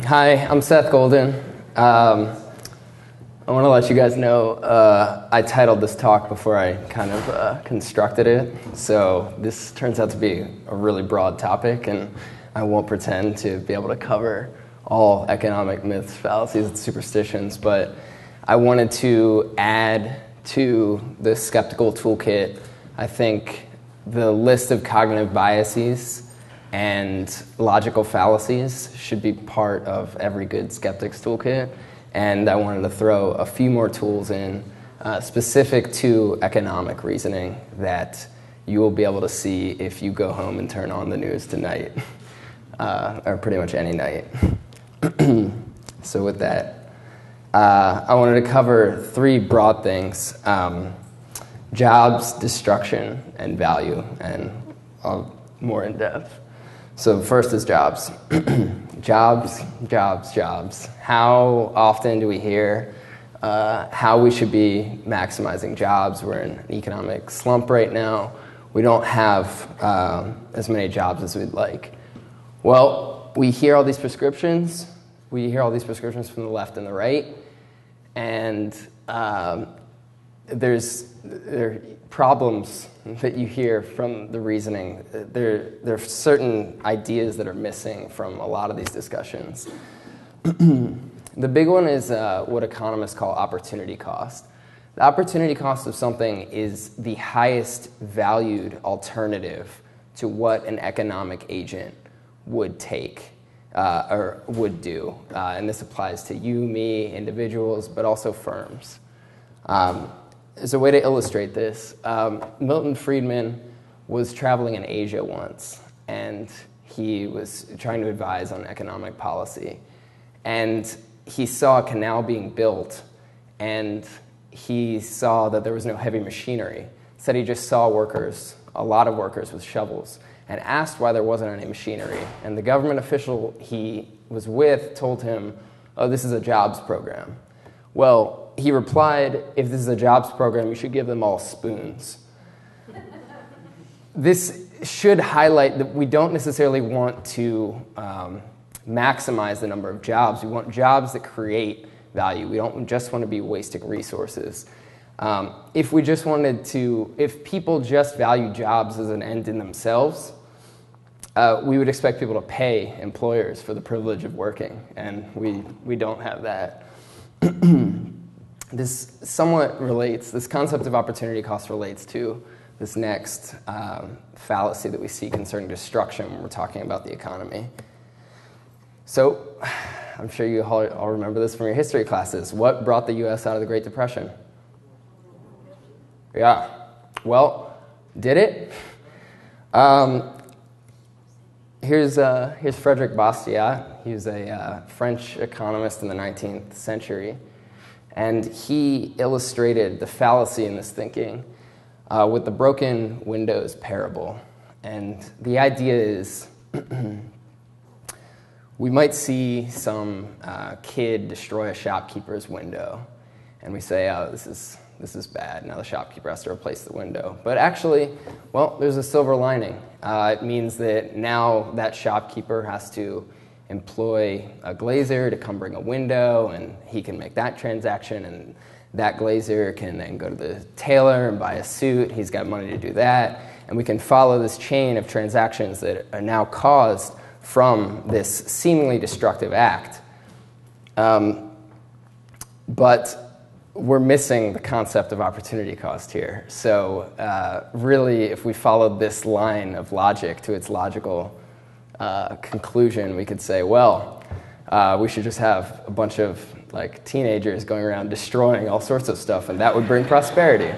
Hi, I'm Seth Goldin. I want to let you guys know I titled this talk before I kind of constructed it, so this turns out to be a really broad topic, and I won't pretend to be able to cover all economic myths, fallacies, and superstitions, but I wanted to add to the skeptical toolkit, I think, the list of cognitive biases and logical fallacies should be part of every good skeptic's toolkit. And I wanted to throw a few more tools in specific to economic reasoning that you will be able to see if you go home and turn on the news tonight, or pretty much any night. So with that, I wanted to cover three broad things: jobs, destruction, and value, and more in depth. So first is jobs. Jobs. How often do we hear how we should be maximizing jobs? We're in an economic slump right now. We don't have as many jobs as we'd like. Well, we hear all these prescriptions. We hear all these prescriptions from the left and the right. And there are problems that you hear from the reasoning. There are certain ideas that are missing from a lot of these discussions. The big one is what economists call opportunity cost. The opportunity cost of something is the highest valued alternative to what an economic agent would take or would do. And this applies to you, me, individuals, but also firms. As a way to illustrate this, Milton Friedman was traveling in Asia once, and he was trying to advise on economic policy. And he saw a canal being built, and he saw that there was no heavy machinery. Instead, he just saw workers, a lot of workers with shovels, and asked why there wasn't any machinery. And the government official he was with told him, "Oh, this is a jobs program." Well, he replied, "If this is a jobs program, you should give them all spoons." This should highlight that we don't necessarily want to maximize the number of jobs. We want jobs that create value. We don't just want to be wasting resources. If people just value jobs as an end in themselves, we would expect people to pay employers for the privilege of working, and we don't have that. This concept of opportunity cost relates to this next fallacy that we see concerning destruction when we're talking about the economy. So, I'm sure you all remember this from your history classes. What brought the U.S. out of the Great Depression? Yeah. Well, did it? Here's Frédéric Bastiat. He was a French economist in the 19th century. And he illustrated the fallacy in this thinking with the broken windows parable. And the idea is we might see some kid destroy a shopkeeper's window, and we say, "Oh, this is bad. Now the shopkeeper has to replace the window." But actually, well, there's a silver lining. It means that now that shopkeeper has to employ a glazier to come bring a window, and he can make that transaction, and that glazier can then go to the tailor and buy a suit. He's got money to do that, and we can follow this chain of transactions that are now caused from this seemingly destructive act. But we're missing the concept of opportunity cost here. So really, if we followed this line of logic to its logical conclusion, we could say, well, we should just have a bunch of teenagers going around destroying all sorts of stuff, and that would bring prosperity.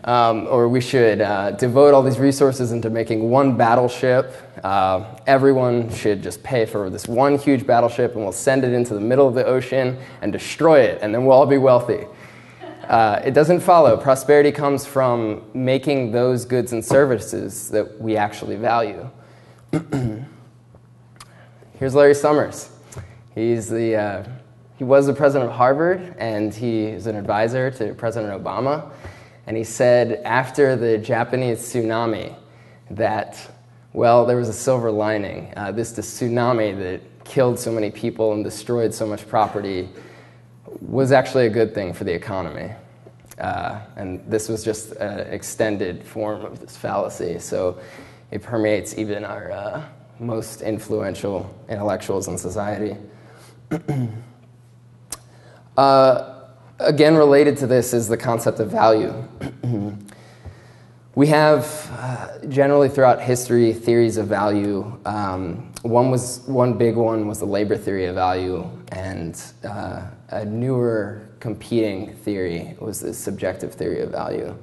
Or we should devote all these resources into making one battleship. Everyone should just pay for this one huge battleship, and we'll send it into the middle of the ocean and destroy it, and then we'll all be wealthy. It doesn't follow. Prosperity comes from making those goods and services that we actually value. Here's Larry Summers. He was the president of Harvard, and he is an advisor to President Obama. And he said after the Japanese tsunami that, well, there was a silver lining. This tsunami that killed so many people and destroyed so much property was actually a good thing for the economy. And this was just an extended form of this fallacy, so it permeates even our most influential intellectuals in society. Again, related to this is the concept of value. We have, generally throughout history, theories of value. One big one was the labor theory of value, and a newer competing theory was the subjective theory of value.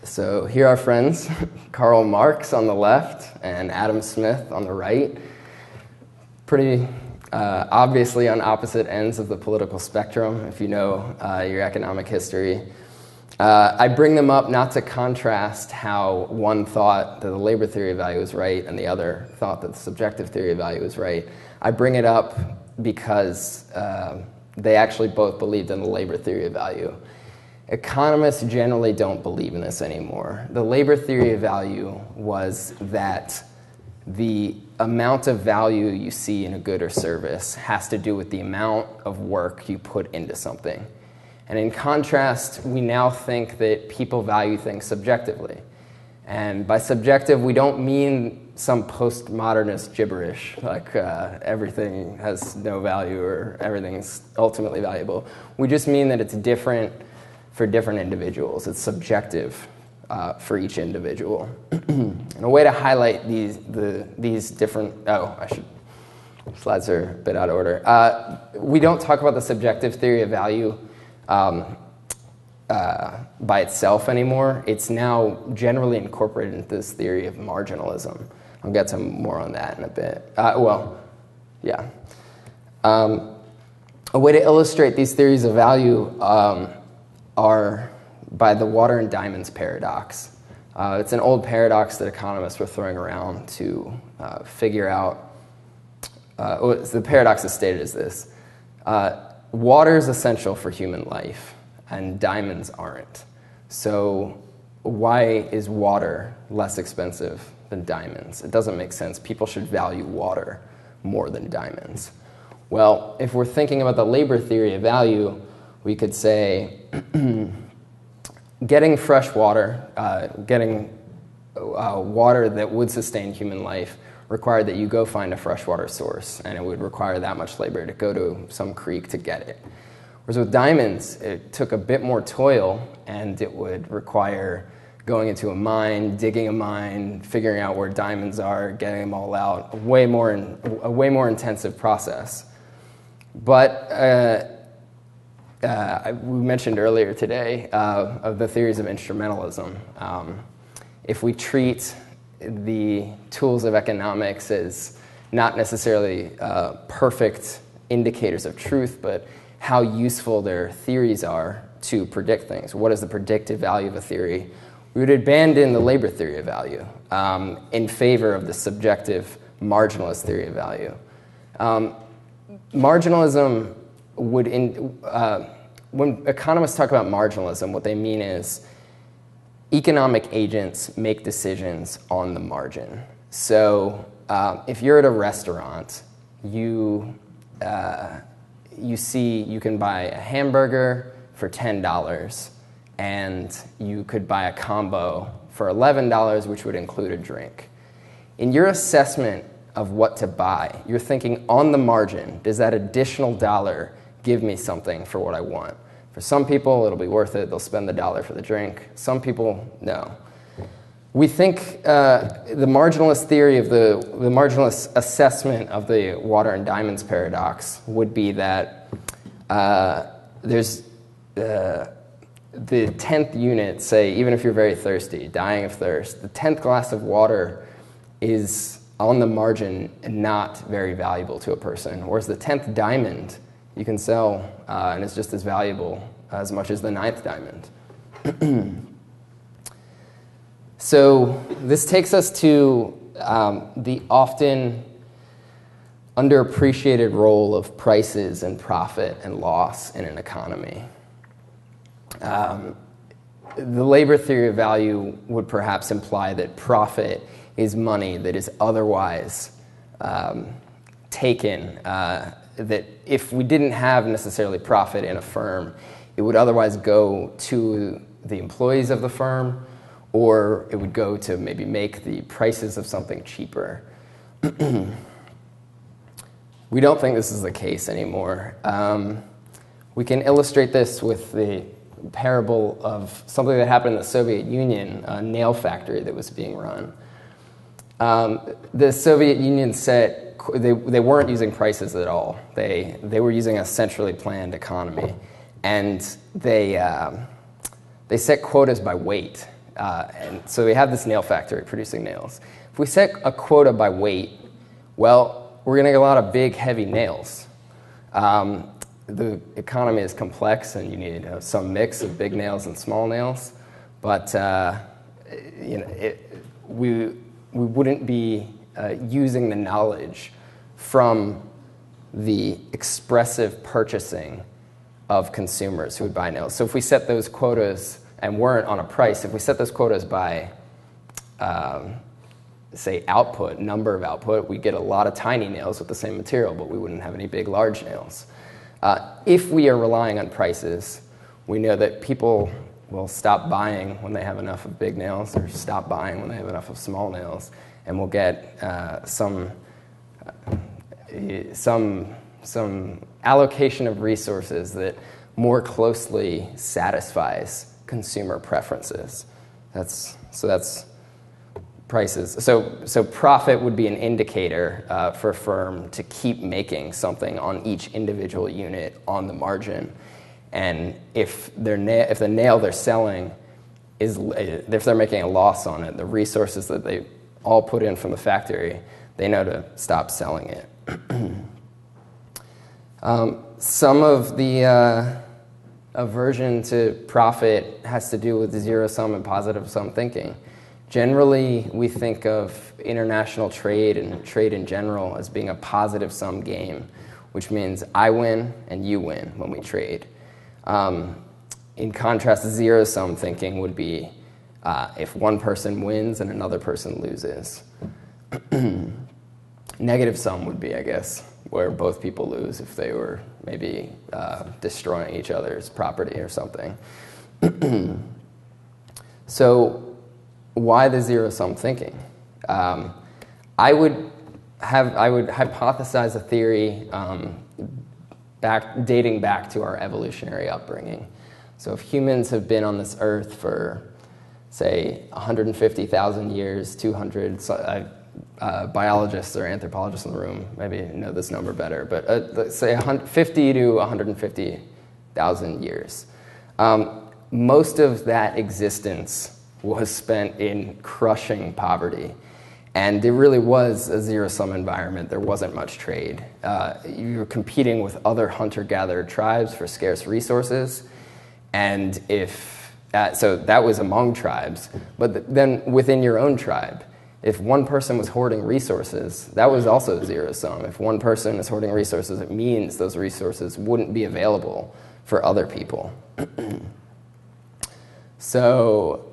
So here are friends, Karl Marx on the left and Adam Smith on the right. Pretty obviously on opposite ends of the political spectrum, if you know your economic history. I bring them up not to contrast how one thought that the labor theory of value is right and the other thought that the subjective theory of value is right. I bring it up because they actually both believed in the labor theory of value. Economists generally don't believe in this anymore. The labor theory of value was that the amount of value you see in a good or service has to do with the amount of work you put into something. And in contrast, we now think that people value things subjectively. And by subjective, we don't mean some postmodernist gibberish, like everything has no value or everything's ultimately valuable. We just mean that it's different for different individuals. It's subjective for each individual. And a way to highlight these different, slides are a bit out of order. We don't talk about the subjective theory of value by itself anymore. It's now generally incorporated into this theory of marginalism. I'll get to more on that in a bit. A way to illustrate these theories of value are by the water and diamonds paradox. It's an old paradox that economists were throwing around to figure out. The paradox is stated as this. Water is essential for human life, and diamonds aren't. So why is water less expensive than diamonds? It doesn't make sense. People should value water more than diamonds. Well, if we're thinking about the labor theory of value, we could say getting fresh water, getting water that would sustain human life required that you go find a freshwater source, and it would require that much labor to go to some creek to get it. Whereas with diamonds, it took a bit more toil, and it would require going into a mine, digging a mine, figuring out where diamonds are, getting them all out, a way more intensive process. But we mentioned earlier today of the theories of instrumentalism. If we treat the tools of economics as not necessarily perfect indicators of truth, but how useful their theories are to predict things. What is the predictive value of a theory? We would abandon the labor theory of value in favor of the subjective marginalist theory of value. Marginalism would, when economists talk about marginalism, what they mean is economic agents make decisions on the margin. So if you're at a restaurant, you see you can buy a hamburger for $10, and you could buy a combo for $11, which would include a drink. In your assessment of what to buy, you're thinking on the margin, does that additional dollar give me something for what I want? For some people, it'll be worth it. They'll spend the dollar for the drink. Some people, no. We think the marginalist theory of the marginalist assessment of the water and diamonds paradox would be that there's the 10th unit, say, even if you're very thirsty, dying of thirst, the 10th glass of water is on the margin and not very valuable to a person, whereas the 10th diamond you can sell and it's just as valuable as much as the 9th diamond. So this takes us to the often underappreciated role of prices and profit and loss in an economy. The labor theory of value would perhaps imply that profit is money that is otherwise taken that if we didn't have necessarily profit in a firm, it would otherwise go to the employees of the firm, or it would go to maybe make the prices of something cheaper. We don't think this is the case anymore. We can illustrate this with the parable of something that happened in the Soviet Union, a nail factory that was being run. The Soviet Union said they weren't using prices at all. They were using a centrally planned economy, and they set quotas by weight. And so we have this nail factory producing nails. If we set a quota by weight, well, we're going to get a lot of big, heavy nails. The economy is complex, and you need some mix of big nails and small nails. But we wouldn't be using the knowledge from the expressive purchasing of consumers who would buy nails. So if we set those quotas and weren't on a price, if we set those quotas by say output, number of output, we get a lot of tiny nails with the same material, but we wouldn't have any big, large nails. If we are relying on prices, we know that people will stop buying when they have enough of big nails, or stop buying when they have enough of small nails, and we'll get some allocation of resources that more closely satisfies consumer preferences. That's prices. So profit would be an indicator for a firm to keep making something on each individual unit on the margin. And if the nail they're selling if they're making a loss on it, the resources that they all put in from the factory, they know to stop selling it. Some of the aversion to profit has to do with zero-sum and positive-sum thinking. Generally, we think of international trade and trade in general as being a positive-sum game, which means I win and you win when we trade. In contrast, zero-sum thinking would be if one person wins and another person loses. Negative sum would be, I guess, where both people lose if they were maybe destroying each other's property or something. So why the zero-sum thinking? I would hypothesize a theory dating back to our evolutionary upbringing. So if humans have been on this earth for, say, 150,000 years, 200, biologists or anthropologists in the room maybe know this number better, but let's say 50 to 150,000 years. Most of that existence was spent in crushing poverty. And it really was a zero-sum environment. There wasn't much trade. You were competing with other hunter-gatherer tribes for scarce resources. And so that was among tribes. But then within your own tribe, if one person was hoarding resources, that was also zero-sum. If one person is hoarding resources, it means those resources wouldn't be available for other people. So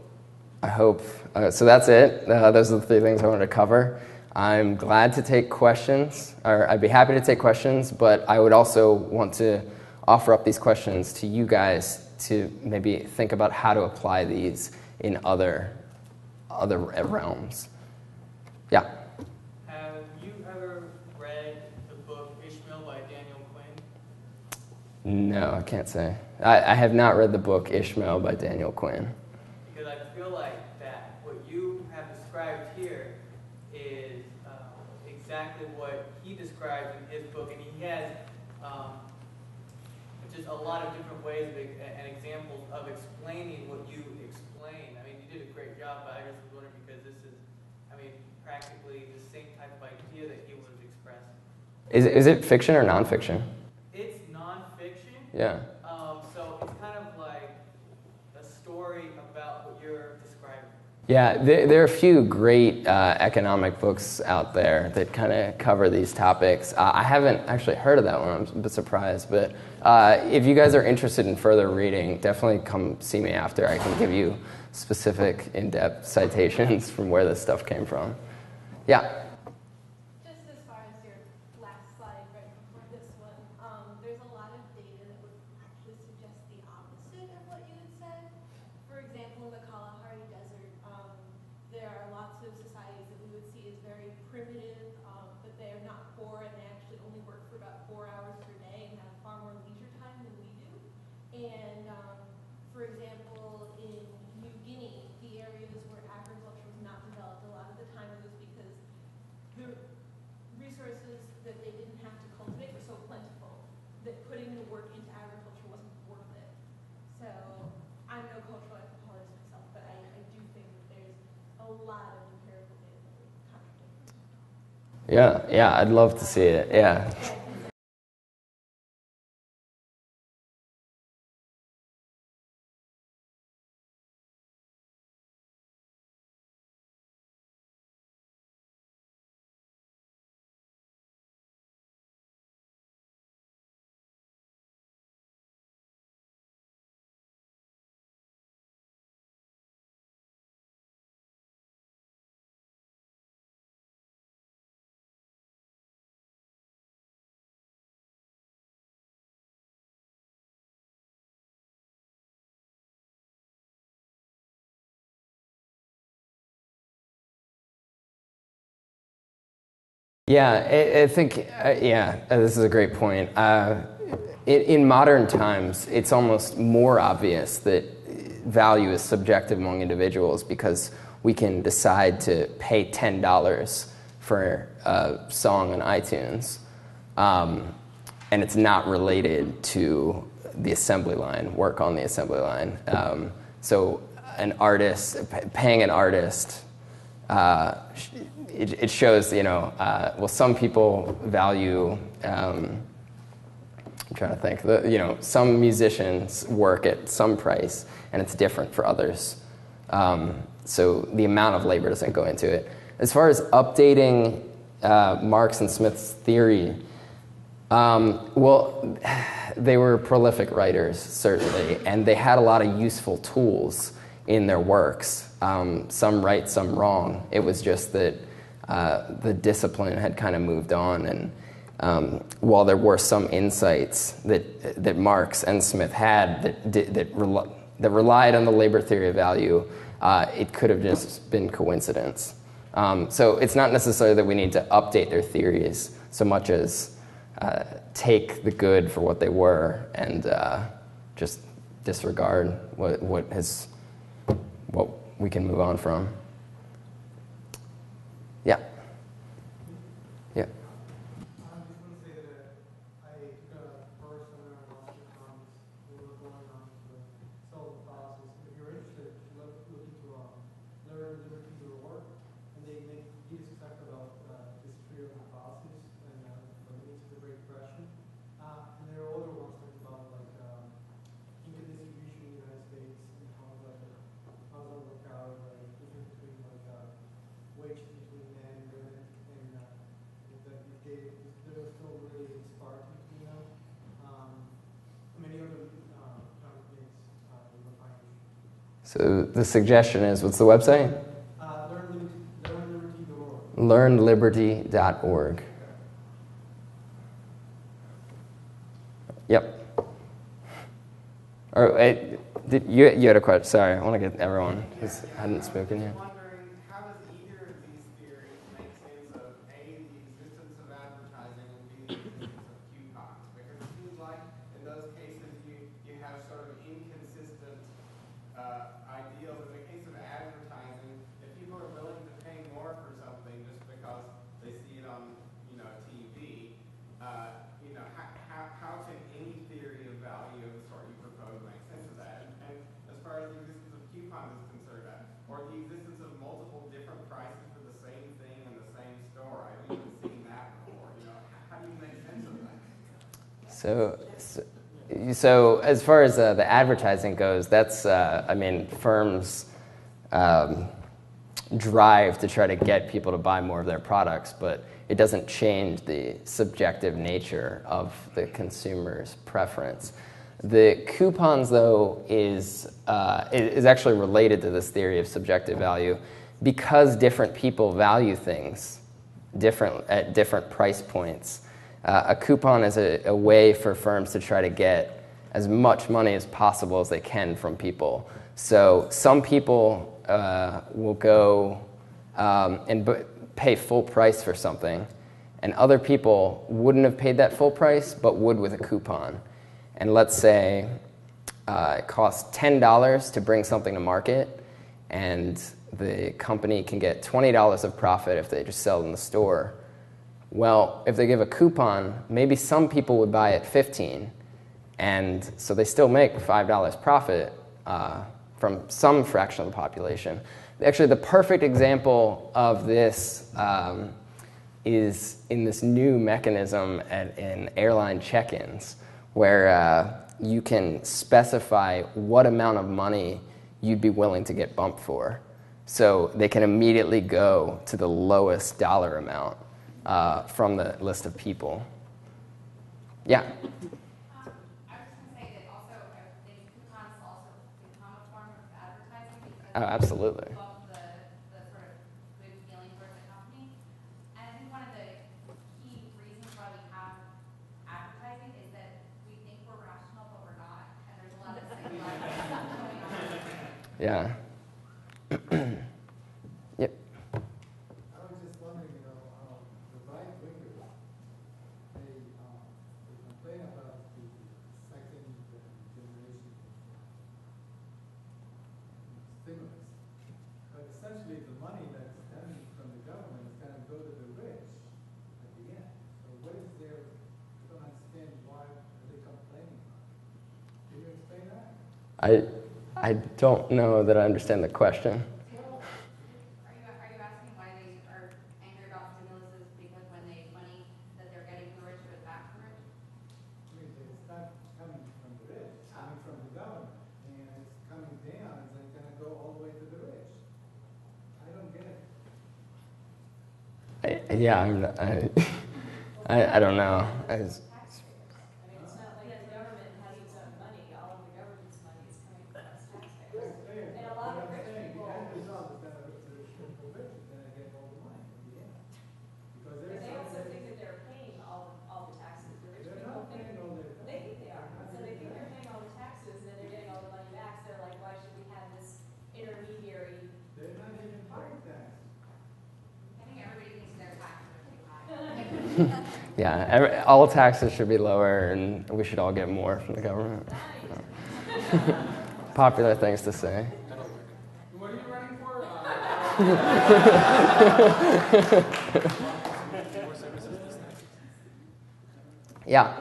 I hope, so that's it. Those are the three things I wanted to cover. I'm glad to take questions, or I'd be happy to take questions, but I would also want to offer up these questions to you guys to maybe think about how to apply these in other realms. Yeah? Have you ever read the book Ishmael by Daniel Quinn? No, I can't say. I have not read the book Ishmael by Daniel Quinn. Because I feel like that what you have described here is exactly what he describes in his book, and he has just a lot of different ways and examples of explaining what you explain. I mean, you did a great job, but I just was wondering because this is, practically the same type of idea that he was expressing. Is it fiction or nonfiction? It's nonfiction. Yeah. So it's kind of like a story about what you're describing. Yeah, there are a few great economic books out there that kind of cover these topics. I haven't actually heard of that one. I'm a bit surprised. But if you guys are interested in further reading, definitely come see me after. I can give you specific, in-depth citations from where this stuff came from. Yeah? Just as far And for example, in New Guinea, the areas where agriculture was not developed, a lot of the time it was because the resources that they didn't have to cultivate were so plentiful that putting the work into agriculture wasn't worth it. So I'm no cultural anthropologist myself, but I do think that there's a lot of empirical data that would contradict. Yeah, I'd love to see it. Yeah. Yeah, I think, this is a great point. In modern times, it's almost more obvious that value is subjective among individuals because we can decide to pay $10 for a song on iTunes, and it's not related to the assembly line, work on the assembly line. So an artist, paying an artist, it shows, some people value, I'm trying to think, some musicians work at some price and it's different for others. So the amount of labor doesn't go into it. As far as updating Marx and Smith's theory, they were prolific writers, certainly, and they had a lot of useful tools in their works. Some right, some wrong. It was just that the discipline had kind of moved on, and while there were some insights that Marx and Smith had that relied on the labor theory of value, it could have just been coincidence. So it's not necessarily that we need to update their theories so much as take the good for what they were and just disregard what we can move on from. Yeah. Yeah. I just want to say that I took a course on our last we were going on to solve the fallacies. If you're interested, look into Learn Liberty Reward, and they give us fact about this history of the fallacies and the means of the Great Depression. And there are other ones talking about income distribution in the United States and how that work out, difference between wages between men and women, and that there was still really a spark between them. Many other kind of things we will find. So the suggestion is, what's the website? LearnLiberty.org. LearnLiberty.org. Yep. You had a question. Sorry, I want to get everyone who hadn't spoken yet. Wondering, how does either of these theories make sense of A, the existence of advertising, and B, the existence of coupons? Because it seems like in those cases you have sort of inconsistent ideals. In the case of advertising, if people are willing to pay more for something just because they see it on TV, how can any theory of value of the sort you propose make sense of that? And as far as the existence of coupons is concerned, or the existence of multiple different prices for the same thing in the same store, I haven't even seen that before. How do you make sense of that? So as far as the advertising goes, that's firms drive to try to get people to buy more of their products, but it doesn't change the subjective nature of the consumer's preference. The coupons, though, is actually related to this theory of subjective value because different people value things at different price points. A coupon is a way for firms to try to get as much money as possible as they can from people. So some people will go and pay full price for something, and other people wouldn't have paid that full price but would with a coupon. And let's say it costs $10 to bring something to market, and the company can get $20 of profit if they just sell it in the store. Well, if they give a coupon, maybe some people would buy at $15, and so they still make $5 profit from some fraction of the population. Actually, the perfect example of this is in this new mechanism in airline check-ins, where you can specify what amount of money you'd be willing to get bumped for. So they can immediately go to the lowest dollar amount from the list of people. Yeah? I was just going to say that also, I think coupons also become a form of advertising because Oh, absolutely. of the sort of good feeling towards the company. And I think one of the key reasons why we have advertising is that we think we're rational, but we're not. And there's a lot of psychological stuff going on. Yeah. Yep. I was just wondering, the right wingers, they complain about the second generation stimulus. But essentially, the money that's coming from the government is going to go to the rich at the end. So what is their, I don't understand why they're complaining about it. Can you explain that? I don't know that I understand the question. Are you asking why they are angry about stimuluses because when they money that they're getting from the rich goes back to the rich? I mean, it's not coming from the rich, it's coming from the government, and it's coming down, and it's gonna go all the way to the rich. I don't get it. I don't know. I mean, it's not like the government has its own money. All of the government's money is coming from us taxpayers. And a lot of What I'm rich saying, people, the end result is that the rich is gonna get all the money at the end. Because but they're they also saying think that they're paying all the taxes. The rich they're people not think, paying all their. they think they are. So they think they're paying all the taxes and they're getting all the money back. So they're like, why should we have this intermediary? They're not even paying tax. I think everybody thinks their taxes are too high. Yeah, all taxes should be lower, and we should all get more from the government. Popular things to say. What are you running for? Yeah.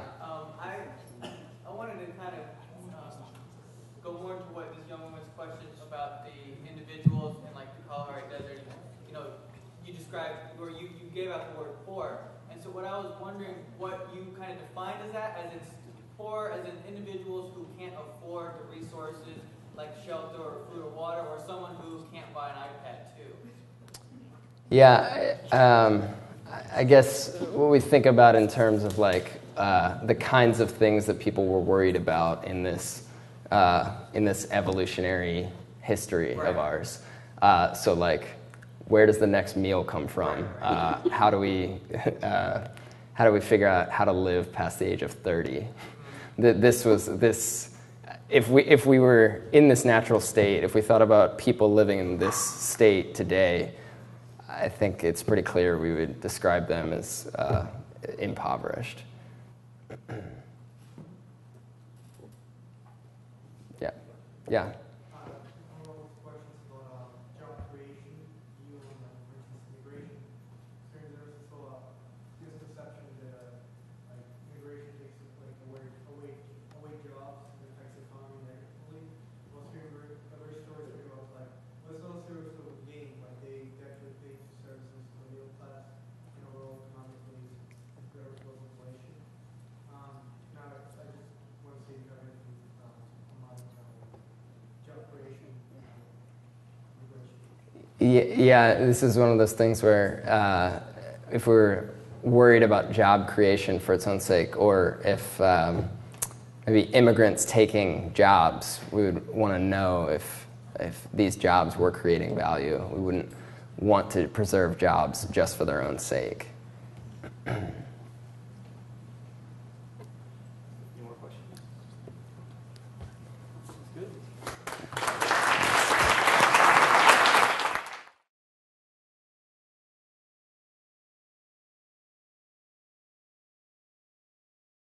I wanted to kind of go more into what this young woman's question about the individuals in like the Colorado Desert. You know, you described, or you gave out the word poor. And so what I was wondering, what you kind of defined as that, as it's poor as in individuals who can't afford the resources like shelter or food or water, or someone who can't buy an iPad too. Yeah, I guess what we think about in terms of like the kinds of things that people were worried about in this evolutionary history of ours. So like, where does the next meal come from? How do we figure out how to live past the age of 30? If we were in this natural state, if we thought about people living in this state today, I think it's pretty clear we would describe them as impoverished. Yeah. Yeah. Questions about job creation, you and for instance immigration. There's also misconception that like immigration takes like away jobs and affects the economy negatively. Most other stories we go like, well, it's not a serious sort of gain, like they actually pay for services to the middle class in a world economically very low inflation. Now I just want to see if you have anything on job creation. Yeah, this is one of those things where if we're worried about job creation for its own sake, or if maybe immigrants taking jobs, we would want to know if these jobs were creating value. We wouldn't want to preserve jobs just for their own sake.